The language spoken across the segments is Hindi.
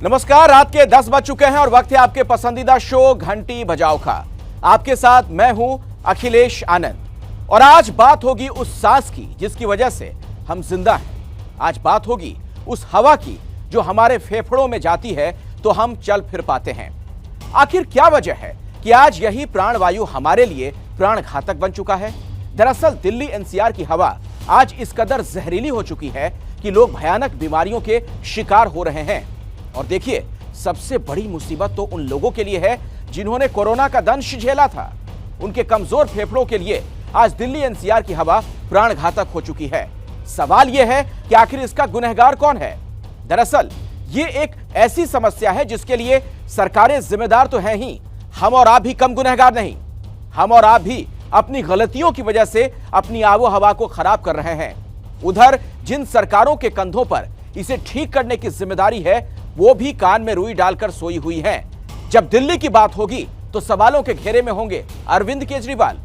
नमस्कार, रात के 10 बज चुके हैं और वक्त है आपके पसंदीदा शो घंटी बजाओ का। आपके साथ मैं हूं अखिलेश आनंद और आज बात होगी उस सांस की जिसकी वजह से हम जिंदा हैं। आज बात होगी उस हवा की जो हमारे फेफड़ों में जाती है तो हम चल फिर पाते हैं। आखिर क्या वजह है कि आज यही प्राणवायु हमारे लिए प्राण घातक बन चुका है? दरअसल दिल्ली एनसीआर की हवा आज इस कदर जहरीली हो चुकी है कि लोग भयानक बीमारियों के शिकार हो रहे हैं। और देखिए, सबसे बड़ी मुसीबत तो उन लोगों के लिए है जिन्होंने कोरोना का दंश झेला था। उनके कमजोर फेफड़ों के लिए आज दिल्ली एनसीआर की हवा प्राण घातक हो चुकी है। सवाल यह है कि आखिर इसका गुनहगार कौन है? दरअसल ये एक ऐसी समस्या है जिसके लिए सरकारें जिम्मेदार तो हैं ही, हम और आप भी कम गुनहगार नहीं। हम और आप भी अपनी गलतियों की वजह से अपनी आबो हवा को खराब कर रहे हैं। उधर जिन सरकारों के कंधों पर इसे ठीक करने की जिम्मेदारी है वो भी कान में रुई डालकर सोई हुई हैं। जब दिल्ली की बात होगी तो सवालों के घेरे में होंगे अरविंद केजरीवाल।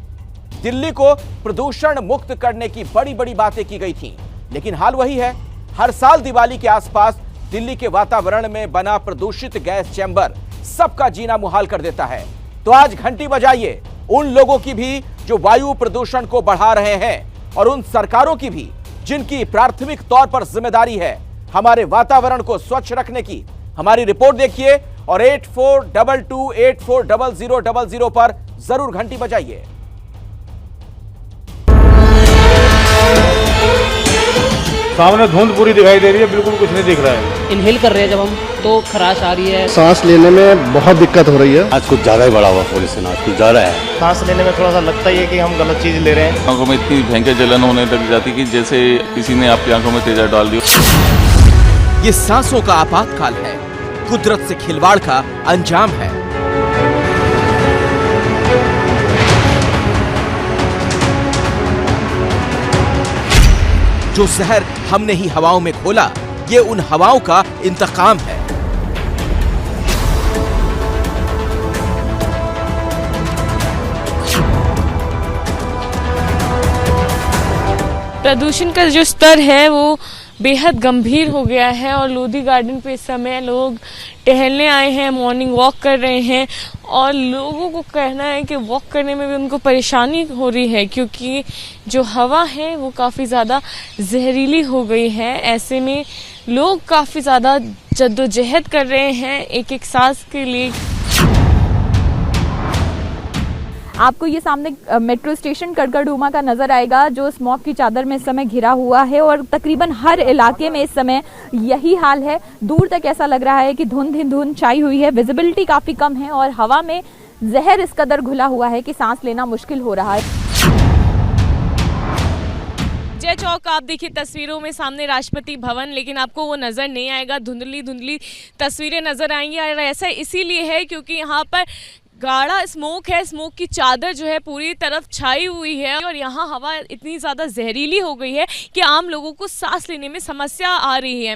दिल्ली को प्रदूषण मुक्त करने की बड़ी बड़ी बातें की गई थीं, लेकिन हाल वही है। हर साल दिवाली के आसपास दिल्ली के वातावरण में बना प्रदूषित गैस चैम्बर सबका जीना मुहाल कर देता है। तो आज घंटी बजाइए उन लोगों की भी जो वायु प्रदूषण को बढ़ा रहे हैं और उन सरकारों की भी जिनकी प्राथमिक तौर पर जिम्मेदारी है हमारे वातावरण को स्वच्छ रखने की। हमारी रिपोर्ट देखिए और 8422840000 पर जरूर घंटी बजाइए। सामने धुंध पूरी दिखाई दे रही है, बिल्कुल कुछ नहीं दिख रहा है। इनहेल कर रहे हैं जब हम तो खराश आ रही है, सांस लेने में बहुत दिक्कत हो रही है। आज कुछ ज्यादा ही बढ़ा हुआ पोल्यूशन, आज कुछ ज्यादा है। सांस लेने में थोड़ा सा लगता ही है कि हम गलत चीज ले रहे हैं। आंखों में इतनी भयंकर जलन होने लग जाती कि जैसे किसी ने आपकी आंखों में तेजाब डाल दिया। ये सांसों का आपातकाल है, कुदरत से खिलवाड़ का अंजाम है। जो जहर हमने ही हवाओं में घोला, ये उन हवाओं का इंतकाम है। प्रदूषण का जो स्तर है वो बेहद गंभीर हो गया है और लोधी गार्डन पे इस समय लोग टहलने आए हैं, मॉर्निंग वॉक कर रहे हैं और लोगों को कहना है कि वॉक करने में भी उनको परेशानी हो रही है क्योंकि जो हवा है वो काफ़ी ज़्यादा जहरीली हो गई है। ऐसे में लोग काफ़ी ज़्यादा जद्दोजहद कर रहे हैं एक एक सांस के लिए। आपको ये सामने मेट्रो स्टेशन कड़कड़डूमा का नजर आएगा जो स्मॉग की चादर में इस समय घिरा हुआ है और तकरीबन हर इलाके में इस समय यही हाल है। दूर तक ऐसा लग रहा है कि धुंध ही धुंध छाई हुई है, विजिबिलिटी काफी कम है और हवा में जहर इस कदर घुला हुआ है कि सांस लेना मुश्किल हो रहा है। जय चौक आप देखिए तस्वीरों में सामने राष्ट्रपति भवन, लेकिन आपको वो नज़र नहीं आएगा, धुंधली धुंधली तस्वीरें नज़र आएंगी और ऐसा इसीलिए है क्योंकि यहाँ पर गाढ़ा स्मोक है, स्मोक की चादर जो है पूरी तरफ छाई हुई है और यहाँ हवा इतनी ज़्यादा जहरीली हो गई है कि आम लोगों को सांस लेने में समस्या आ रही है।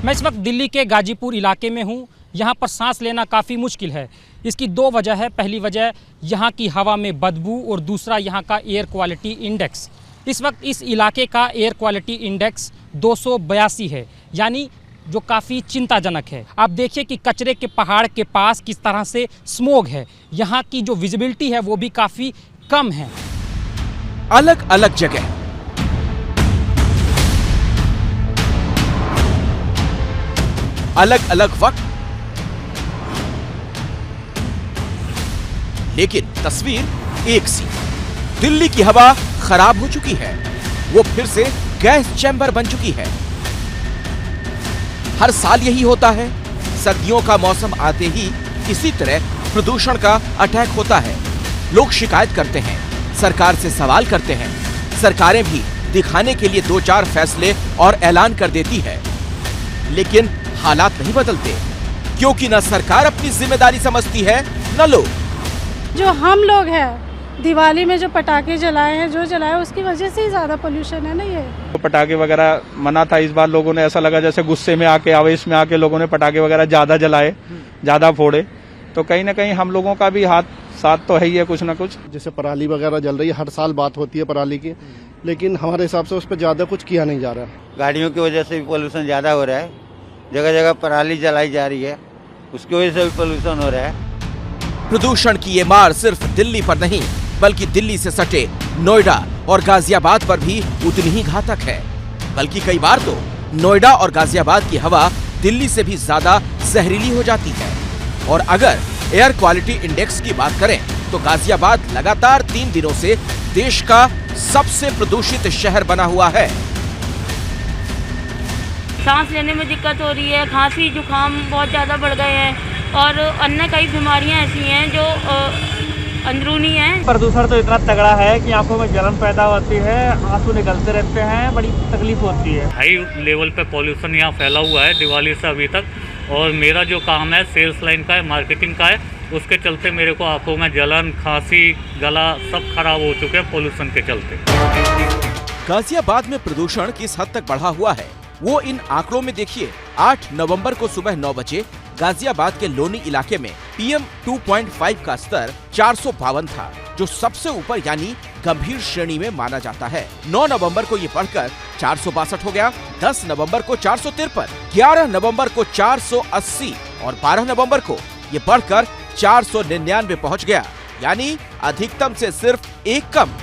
मैं इस वक्त दिल्ली के गाजीपुर इलाके में हूँ। यहाँ पर सांस लेना काफ़ी मुश्किल है। इसकी दो वजह है। पहली वजह यहाँ की हवा में बदबू और दूसरा यहाँ का एयर क्वालिटी इंडेक्स। इस वक्त इस इलाके का एयर क्वालिटी इंडेक्स 282 है, यानी जो काफ़ी चिंताजनक है। आप देखिए कि कचरे के पहाड़ के पास किस तरह से स्मोग है। यहाँ की जो विजिबिलिटी है वो भी काफ़ी कम है। अलग अलग जगह, अलग अलग वक्त, लेकिन तस्वीर एक सी। दिल्ली की हवा खराब हो चुकी है, वो फिर से गैस चैम्बर बन चुकी है। हर साल यही होता है। सर्दियों का मौसम आते ही इसी तरह प्रदूषण का अटैक होता है। लोग शिकायत करते हैं, सरकार से सवाल करते हैं। सरकारें भी दिखाने के लिए 2-4 फैसले और ऐलान कर देती है, लेकिन हालात नहीं बदलते क्योंकि न सरकार अपनी जिम्मेदारी समझती है न लोग। जो हम लोग हैं दिवाली में जो पटाखे जलाए हैं, जो जलाए उसकी वजह से ही ज्यादा पोल्यूशन है ना। ये पटाखे वगैरह मना था। इस बार लोगों ने ऐसा लगा जैसे गुस्से में आके, आवेश में आके लोगों ने पटाखे वगैरह ज्यादा जलाए, ज्यादा फोड़े। तो कहीं ना कहीं हम लोगों का भी हाथ साथ तो है ही है कुछ ना कुछ। जैसे पराली वगैरह जल रही है, हर साल बात होती है पराली की, लेकिन हमारे हिसाब से उस पर ज़्यादा कुछ किया नहीं जा रहा। गाड़ियों की वजह से भी पोल्यूशन ज़्यादा हो रहा है, जगह जगह पराली जलाई जा रही है, उसकी वजह से भी पोल्यूशन हो रहा है। प्रदूषण की ये मार सिर्फ दिल्ली पर नहीं बल्कि दिल्ली से सटे नोएडा और गाजियाबाद पर भी उतनी ही घातक है। बल्कि कई बार तो नोएडा और गाजियाबाद की हवा दिल्ली से भी ज्यादा जहरीली हो जाती है। और अगर एयर क्वालिटी इंडेक्स की बात करें तो गाजियाबाद लगातार 3 दिनों से देश का सबसे प्रदूषित शहर बना हुआ है। सांस लेने में दिक्कत हो रही है, खांसी जुकाम बहुत ज़्यादा बढ़ गए हैं और अन्य कई बीमारियां ऐसी हैं जो अंदरूनी हैं। प्रदूषण तो इतना तगड़ा है कि आंखों में जलन पैदा होती है, आंसू निकलते रहते हैं, बड़ी तकलीफ होती है। हाई लेवल पे पॉल्यूशन यहाँ फैला हुआ है दिवाली से अभी तक, और मेरा जो काम है सेल्स लाइन का है, मार्केटिंग का है, उसके चलते मेरे को आंखों में जलन, खांसी, गला सब खराब हो चुके हैं पोल्यूशन के चलते। गाजियाबाद में प्रदूषण किस हद तक बढ़ा हुआ है वो इन आंकड़ों में देखिए। 8 नवंबर को सुबह 9 बजे गाजियाबाद के लोनी इलाके में PM 2.5 का स्तर 452 था, जो सबसे ऊपर यानी गंभीर श्रेणी में माना जाता है। 9 नवंबर को ये बढ़कर 462 हो गया, 10 नवंबर को 453, 11 नवंबर को 480 और 12 नवंबर को ये बढ़कर 499 पहुंच गया, यानी अधिकतम से सिर्फ एक कम।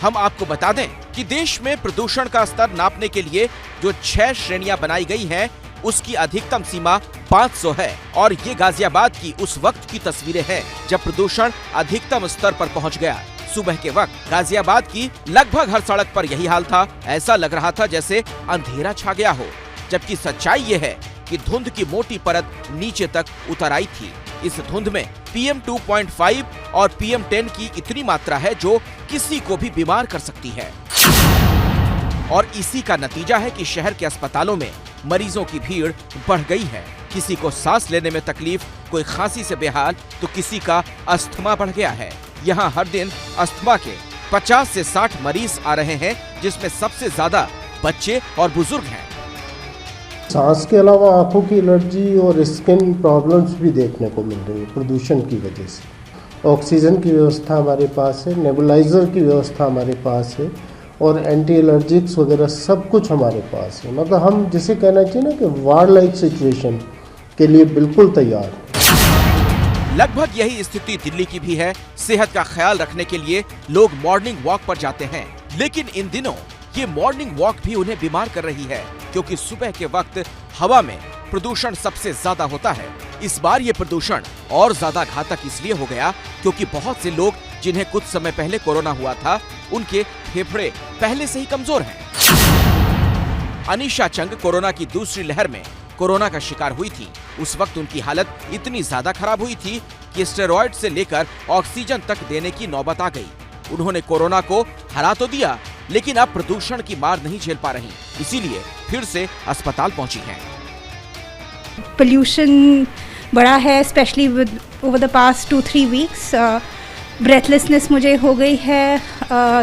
हम आपको बता दें कि देश में प्रदूषण का स्तर नापने के लिए जो 6 श्रेणियां बनाई गई हैं, उसकी अधिकतम सीमा 500 है और ये गाजियाबाद की उस वक्त की तस्वीरें हैं जब प्रदूषण अधिकतम स्तर पर पहुंच गया। सुबह के वक्त गाजियाबाद की लगभग हर सड़क पर यही हाल था। ऐसा लग रहा था जैसे अंधेरा छा गया हो, जबकि सच्चाई ये है कि धुंध की मोटी परत नीचे तक उतर आई थी। इस धुंध में PM 2.5 और PM 10 की इतनी मात्रा है जो किसी को भी बीमार कर सकती है। और इसी का नतीजा है कि शहर के अस्पतालों में मरीजों की भीड़ बढ़ गई है। किसी को सांस लेने में तकलीफ, कोई खांसी से बेहाल तो किसी का अस्थमा बढ़ गया है। यहाँ हर दिन अस्थमा के 50 से 60 मरीज आ रहे हैं, जिसमें सबसे ज्यादा बच्चे और बुजुर्ग हैं। सांस के अलावा आंखों की एलर्जी और स्किन प्रॉब्लम्स भी देखने को मिल रही है प्रदूषण की वजह से। ऑक्सीजन की व्यवस्था हमारे पास है, नेबुलाइजर की व्यवस्था हमारे पास है और एंटी एलर्जिक्स वगैरह सब कुछ हमारे पास है। मतलब हम जिसे कहना चाहिए ना कि वार लाइक सिचुएशन के लिए बिल्कुल तैयार है। लगभग यही स्थिति दिल्ली की भी है। सेहत का ख्याल रखने के लिए लोग मॉर्निंग वॉक पर जाते हैं, लेकिन इन दिनों ये मॉर्निंग वॉक भी उन्हें बीमार कर रही है, क्योंकि सुबह के वक्त हवा में प्रदूषण सबसे ज्यादा होता है। इस बार ये प्रदूषण और ज्यादा घातक इसलिए हो गया क्योंकि बहुत से लोग जिन्हें कुछ समय पहले कोरोना हुआ था, उनके फेफड़े पहले से ही कमजोर हैं। अनीशा चंग कोरोना की दूसरी लहर में कोरोना का शिकार हुई थी। उस वक्त उनकी हालत इतनी ज्यादा खराब हुई थी कि स्टेरॉइड से लेकर ऑक्सीजन तक देने की नौबत आ गई। उन्होंने कोरोना को हरा तो दिया, लेकिन अब प्रदूषण की मार नहीं झेल पा रही, इसीलिए फिर से अस्पताल पहुंची हैं। पोल्यूशन बड़ा है, specially over the past 2-3 weeks. Breathlessness मुझे हो गई है,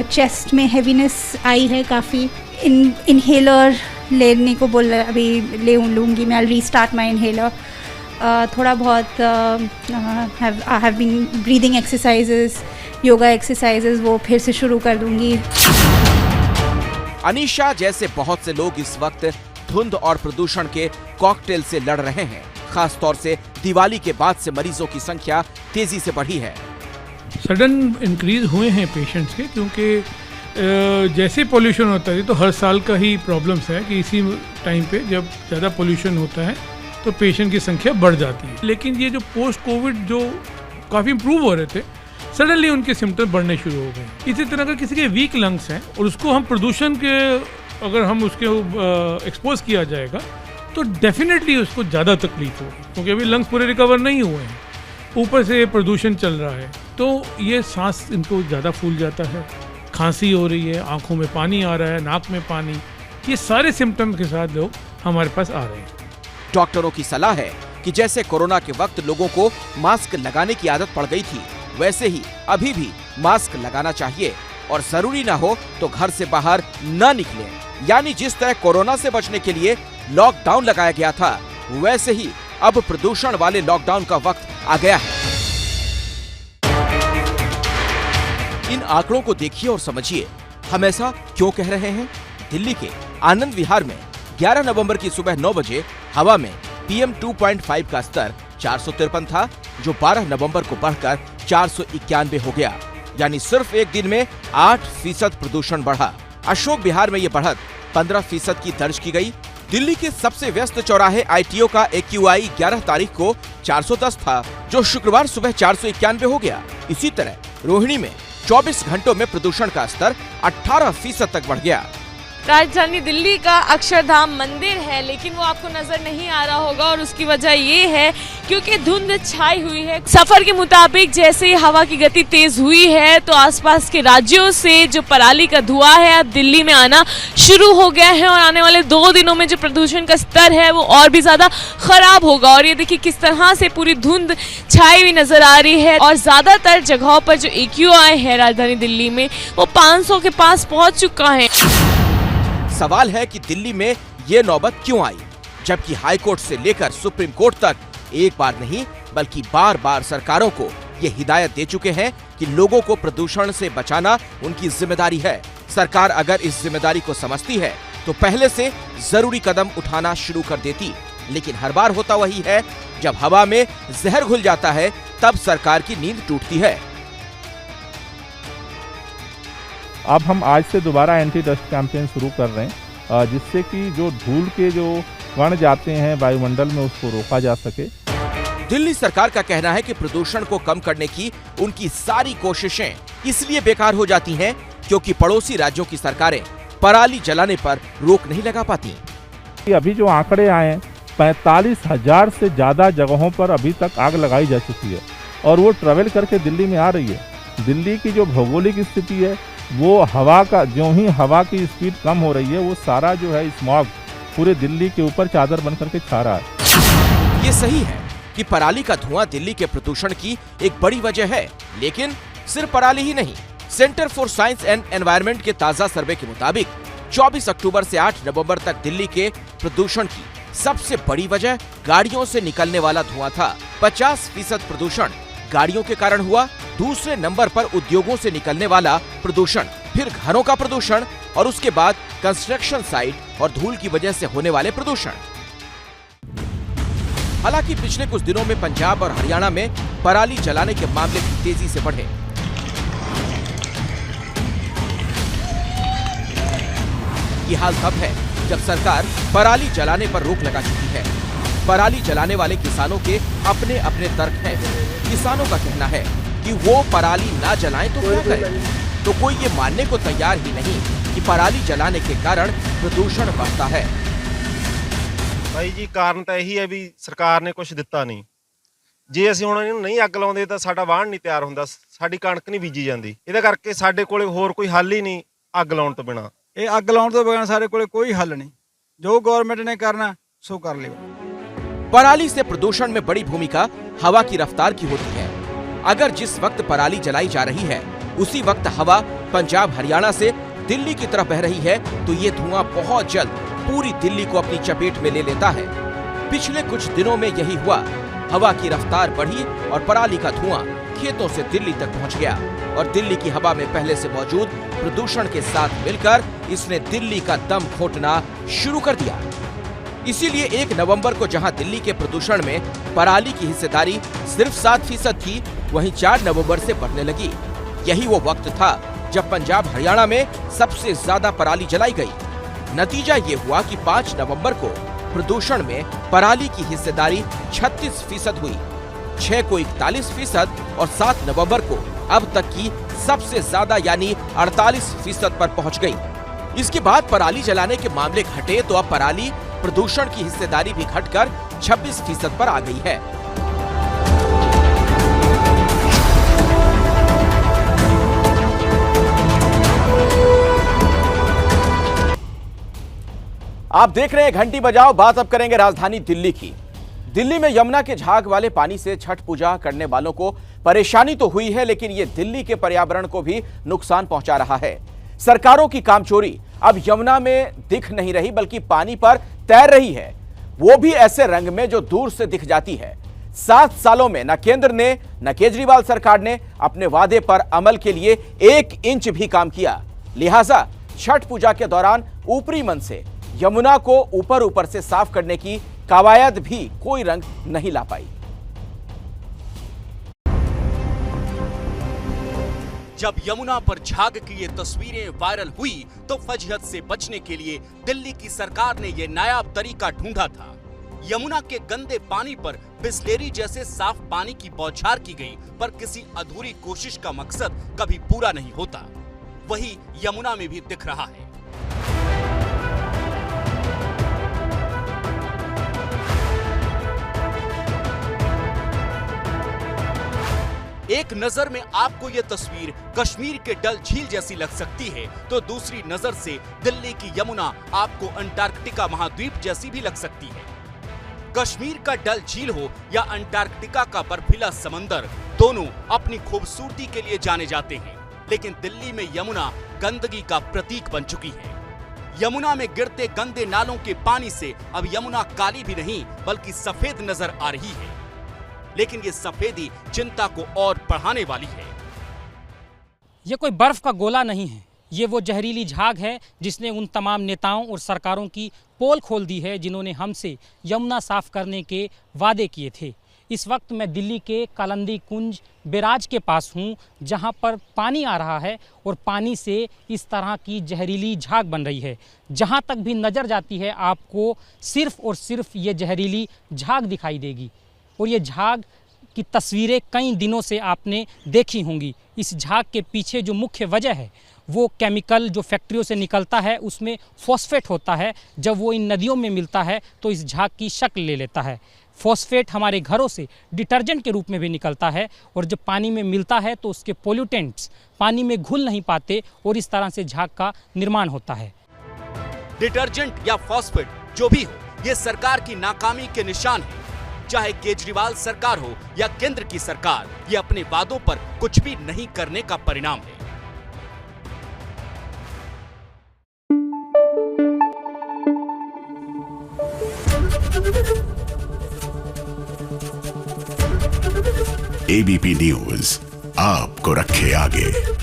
चेस्ट में हैवीनेस आई है काफ़ी। इनहेलर लेने को बोल रहा, अभी लूँगी मैं, रीस्टार्ट माई इनहेलर। थोड़ा बहुत I have been breathing exercises, yoga exercises वो फिर से शुरू कर दूंगी। अनीशा जैसे बहुत से लोग इस वक्त धुंध और प्रदूषण के कॉकटेल से लड़ रहे हैं। खास तौर से दिवाली के बाद से मरीजों की संख्या तेजी से बढ़ी है। सडन इंक्रीज हुए हैं पेशेंट्स के, क्योंकि जैसे पोल्यूशन होता है तो हर साल का ही प्रॉब्लम्स है कि इसी टाइम पे जब ज़्यादा पोल्यूशन होता है तो पेशेंट की संख्या बढ़ जाती है। लेकिन ये जो पोस्ट कोविड जो काफ़ी इम्प्रूव हो रहे थे, सडनली उनके सिम्टम बढ़ने शुरू हो गए। इसी तरह अगर किसी के वीक लंग्स हैं और उसको हम प्रदूषण के अगर हम उसके एक्सपोज किया जाएगा तो डेफिनेटली उसको ज़्यादा तकलीफ होगी, क्योंकि अभी लंग्स पूरे रिकवर नहीं हुए हैं, ऊपर से प्रदूषण चल रहा है तो ये सांस इनको ज़्यादा फूल जाता है, खांसी हो रही है, आंखों में पानी आ रहा है, नाक में पानी, ये सारे सिम्टम्स के साथ लोग हमारे पास आ रहे हैं। डॉक्टरों की सलाह है कि जैसे कोरोना के वक्त लोगों को मास्क लगाने की आदत पड़ गई थी, वैसे ही अभी भी मास्क लगाना चाहिए और जरूरी ना हो तो घर से बाहर न निकलें। यानी जिस तरह कोरोना से बचने के लिए लॉकडाउन लगाया गया था, वैसे ही अब प्रदूषण वाले लॉकडाउन का वक्त आ गया है। इन आंकड़ों को देखिए और समझिए हम ऐसा क्यों कह रहे हैं। दिल्ली के आनंद विहार में 11 नवंबर की सुबह 9 बजे हवा में PM 2.5 का स्तर 453 था, जो 12 नवंबर को बढ़कर 491 हो गया, यानी सिर्फ एक दिन में 8% प्रदूषण बढ़ा। अशोक विहार में यह बढ़त 15% की दर्ज की गई। दिल्ली के सबसे व्यस्त चौराहे ITO का AQI 11 तारीख को 410 था, जो शुक्रवार सुबह 491 हो गया। इसी तरह रोहिणी में 24 घंटों में प्रदूषण का स्तर 18% तक बढ़ गया। राजधानी दिल्ली का अक्षरधाम मंदिर है, लेकिन वो आपको नजर नहीं आ रहा होगा और उसकी वजह ये है क्योंकि धुंध छाई हुई है। सफर के मुताबिक जैसे ही हवा की गति तेज हुई है तो आसपास के राज्यों से जो पराली का धुआं है अब दिल्ली में आना शुरू हो गया है और आने वाले 2 दिनों में जो प्रदूषण का स्तर है वो और भी ज्यादा खराब होगा। और ये देखिए किस तरह से पूरी धुंध छाई हुई नजर आ रही है और ज्यादातर जगहों पर जो AQI है राजधानी दिल्ली में वो 500 के पास पहुंच चुका है। सवाल है कि दिल्ली में ये नौबत क्यों आई, जबकि हाई कोर्ट से लेकर सुप्रीम कोर्ट तक एक बार नहीं बल्कि बार बार सरकारों को ये हिदायत दे चुके हैं कि लोगों को प्रदूषण से बचाना उनकी जिम्मेदारी है। सरकार अगर इस जिम्मेदारी को समझती है तो पहले से जरूरी कदम उठाना शुरू कर देती, लेकिन हर बार होता वही है, जब हवा में जहर घुल जाता है तब सरकार की नींद टूटती है। अब हम आज से दोबारा एंटी डस्ट कैंपेन शुरू कर रहे हैं, जिससे कि जो धूल के जो कण जाते हैं वायुमंडल में उसको रोका जा सके। दिल्ली सरकार का कहना है कि प्रदूषण को कम करने की उनकी सारी कोशिशें इसलिए बेकार हो जाती हैं क्योंकि पड़ोसी राज्यों की सरकारें पराली जलाने पर रोक नहीं लगा पाती। अभी जो आंकड़े आए हैं 45,000 से ज्यादा जगहों पर अभी तक आग लगाई जा चुकी है और वो ट्रेवल करके दिल्ली में आ रही है। दिल्ली की जो भौगोलिक स्थिति है वो हवा का, जो ही हवा की स्पीड कम हो रही है वो सारा जो है स्मॉग पूरे दिल्ली के ऊपर चादर बन करके छा रहा है। ये सही है कि पराली का धुआं दिल्ली के प्रदूषण की एक बड़ी वजह है, लेकिन सिर्फ पराली ही नहीं। Centre for science and environment के ताजा सर्वे के मुताबिक 24 अक्टूबर से 8 नवंबर तक दिल्ली के प्रदूषण की सबसे बड़ी वजह गाड़ियों से निकलने वाला धुआं था। 50% प्रदूषण गाड़ियों के कारण हुआ। दूसरे नंबर पर उद्योगों से निकलने वाला प्रदूषण, फिर घरों का प्रदूषण और उसके बाद कंस्ट्रक्शन साइट और धूल की वजह से होने वाले प्रदूषण। हालांकि पिछले कुछ दिनों में पंजाब और हरियाणा में पराली जलाने के मामले तेजी से बढ़े। ये हाल तब है जब सरकार पराली जलाने पर रोक लगा चुकी है। पराली जलाने वाले किसानों के अपने अपने तर्क हैं। किसानों का कहना है कि वो पराली ना जलाएं तो क्या करें, तो कोई ये मानने को तैयार ही नहीं कि पराली जलाने के कारण प्रदूषण बढ़ता है। भाई जी ਕਾਰਨ ਤਾਂ ਇਹੀ ਹੈ ਵੀ ਸਰਕਾਰ ਨੇ ਕੁਝ ਦਿੱਤਾ ਨਹੀਂ। ਜੇ ਅਸੀਂ ਹੁਣ ਇਹਨੂੰ ਨਹੀਂ ਅੱਗ ਲਾਉਂਦੇ ਤਾਂ ਸਾਡਾ ਵਾਹਣ ਨਹੀਂ ਤਿਆਰ ਹੁੰਦਾ, ਸਾਡੀ ਕਣਕ ਨਹੀਂ ਬੀਜੀ ਜਾਂਦੀ। ਇਹਦੇ ਕਰਕੇ ਸਾਡੇ ਕੋਲੇ ਹੋਰ ਕੋਈ ਹੱਲ ਹੀ ਨਹੀਂ ਅੱਗ ਲਾਉਣ ਤੋਂ ਬਿਨਾ। ਇਹ ਅੱਗ ਲਾਉਣ ਤੋਂ ਬਿਨਾ ਸਾਡੇ ਕੋਲੇ ਕੋਈ ਹੱਲ ਨਹੀਂ। ਜੋ ਗਵਰਨमेंट ने करना सो कर लियो। पराली से प्रदूषण में बड़ी भूमिका हवा की रफ्तार की होती है। अगर जिस वक्त पराली जलाई जा रही है उसी वक्त हवा पंजाब हरियाणा से दिल्ली की तरफ बह रही है तो ये धुआं बहुत जल्द पूरी दिल्ली को अपनी चपेट में ले लेता है। पिछले कुछ दिनों में यही हुआ। हवा की रफ्तार बढ़ी और पराली का धुआं खेतों से दिल्ली तक पहुंच गया और दिल्ली की हवा में पहले से मौजूद प्रदूषण के साथ मिलकर इसने दिल्ली का दम घोटना शुरू कर दिया। इसीलिए 1 नवंबर को जहां दिल्ली के प्रदूषण में पराली की हिस्सेदारी सिर्फ 7% थी, वहीं 4 नवंबर से बढ़ने लगी। यही वो वक्त था जब पंजाब हरियाणा में सबसे ज्यादा पराली जलाई गई। नतीजा ये हुआ कि 5 नवंबर को प्रदूषण में पराली की हिस्सेदारी 36% हुई, 6 को 41% और 7 नवंबर को अब तक की सबसे ज्यादा यानी 48% पर पहुंच गई। इसके बाद पराली जलाने के मामले घटे तो अब पराली प्रदूषण की हिस्सेदारी भी घटकर 26% पर आ गई है। आप देख रहे हैं घंटी बजाओ। बात अब करेंगे राजधानी दिल्ली की। दिल्ली में यमुना के झाग वाले पानी से छठ पूजा करने वालों को परेशानी तो हुई है, लेकिन ये दिल्ली के पर्यावरण को भी नुकसान पहुंचा रहा है। सरकारों की कामचोरी अब यमुना में दिख नहीं रही बल्कि पानी पर तैर रही है, वो भी ऐसे रंग में जो दूर से दिख जाती है। 7 सालों में न केंद्र ने न केजरीवाल सरकार ने अपने वादे पर अमल के लिए 1 इंच भी काम किया। लिहाजा छठ पूजा के दौरान ऊपरी मन से यमुना को ऊपर से साफ करने की कवायद भी कोई रंग नहीं ला पाई। जब यमुना पर झाग की ये तस्वीरें वायरल हुई तो फजहत से बचने के लिए दिल्ली की सरकार ने ये नायाब तरीका ढूंढा था। यमुना के गंदे पानी पर बिस्लेरी जैसे साफ पानी की बौछार की गई, पर किसी अधूरी कोशिश का मकसद कभी पूरा नहीं होता। वही यमुना में भी दिख रहा है। एक नजर में आपको यह तस्वीर कश्मीर के डल झील जैसी लग सकती है, तो दूसरी नजर से दिल्ली की यमुना आपको अंटार्कटिका महाद्वीप जैसी भी लग सकती है। कश्मीर का डल झील हो या अंटार्कटिका का बर्फीला समंदर, दोनों अपनी खूबसूरती के लिए जाने जाते हैं, लेकिन दिल्ली में यमुना गंदगी का प्रतीक बन चुकी है। यमुना में गिरते गंदे नालों के पानी से अब यमुना काली भी नहीं बल्कि सफेद नजर आ रही है, लेकिन ये सफेदी चिंता को और बढ़ाने वाली है। ये कोई बर्फ का गोला नहीं है, ये वो जहरीली झाग है जिसने उन तमाम नेताओं और सरकारों की पोल खोल दी है जिन्होंने हमसे यमुना साफ करने के वादे किए थे। इस वक्त मैं दिल्ली के कालिंदी कुंज बैराज के पास हूँ, जहाँ पर पानी आ रहा है और पानी से इस तरह की जहरीली झाग बन रही है। जहाँ तक भी नज़र जाती है आपको सिर्फ और सिर्फ ये जहरीली झाग दिखाई देगी, और ये झाग की तस्वीरें कई दिनों से आपने देखी होंगी। इस झाग के पीछे जो मुख्य वजह है वो केमिकल जो फैक्ट्रियों से निकलता है उसमें फॉस्फेट होता है। जब वो इन नदियों में मिलता है तो इस झाग की शक्ल ले लेता है। फॉस्फेट हमारे घरों से डिटर्जेंट के रूप में भी निकलता है, और जब पानी में मिलता है तो उसके पोल्यूटेंट्स पानी में घुल नहीं पाते और इस तरह से झाग का निर्माण होता है। डिटर्जेंट या फॉस्फेट जो भी हो, ये सरकार की नाकामी के निशान है। चाहे केजरीवाल सरकार हो या केंद्र की सरकार, ये अपने वादों पर कुछ भी नहीं करने का परिणाम है। एबीपी न्यूज आपको रखे आगे।